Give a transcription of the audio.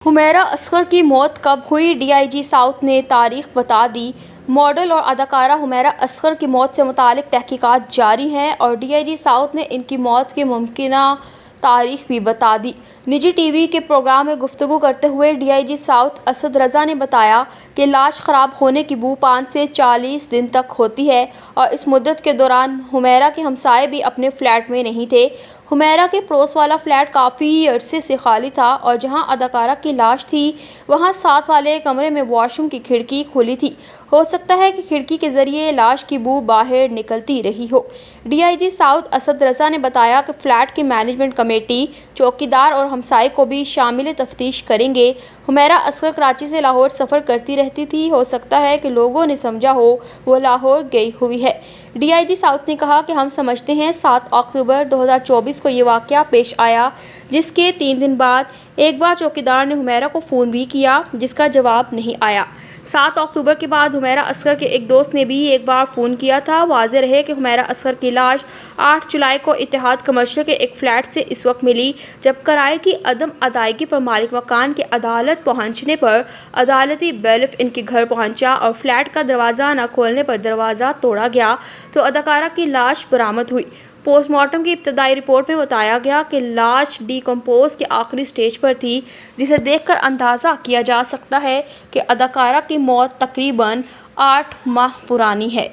हुमैरा असगर की मौत कब हुई, डीआईजी साउथ ने तारीख बता दी। मॉडल और अदाकारा हुमैरा असगर की मौत से मुतालिक तहकीकात जारी हैं और डीआईजी साउथ ने इनकी मौत की मुमकिना तारीख भी बता दी। निजी टीवी के प्रोग्राम में गुफ्तगू करते हुए डीआईजी साउथ असद रज़ा ने बताया कि लाश ख़राब होने की बू 5 से 40 दिन तक होती है और इस मुद्दत के दौरान हुमैरा के हमसाये भी अपने फ्लैट में नहीं थे। हुमैरा के पड़ोस वाला फ्लैट काफ़ी अरसे से खाली था और जहां अदाकारा की लाश थी वहां साथ वाले कमरे में वॉशरूम की खिड़की खुली थी। हो सकता है कि खिड़की के जरिए लाश की बू बाहर निकलती रही हो। डीआईजी साउथ असद रज़ा ने बताया कि फ्लैट की मैनेजमेंट कमेटी, चौकीदार और हमसाये को भी शामिल तफ्तीश करेंगे। हुमैरा असगर कराची से लाहौर सफ़र करती रहती थी। हो सकता है कि लोगों ने समझा हो वो लाहौर गई हुई है। डीआईजी साउथ ने कहा कि हम समझते हैं 7 अक्टूबर 2024 को ये वाक़या पेश आया, जिसके 3 दिन बाद एक बार चौकीदार ने हुमैरा को फ़ोन भी किया जिसका जवाब नहीं आया। 7 अक्टूबर के बाद हुमैरा असगर के एक दोस्त ने भी एक बार फ़ोन किया था। वाज़ेह रहे कि हुमैरा असगर की लाश 8 जुलाई को इत्तेहाद कमर्शियल के एक फ्लैट से इस वक्त मिली जब किराए की अदम अदायगी पर मालिक मकान के अदालत पहुंचने पर अदालती बैलिफ इनके घर पहुंचा और फ्लैट का दरवाज़ा न खोलने पर दरवाज़ा तोड़ा गया तो अदाकारा की लाश बरामद हुई। पोस्टमार्टम की इब्तदाई रिपोर्ट में बताया गया कि लाश डिकम्पोज के आखिरी स्टेज पर थी, जिसे देखकर अंदाज़ा किया जा सकता है कि अदाकारा की मौत तकरीबन 8 माह पुरानी है।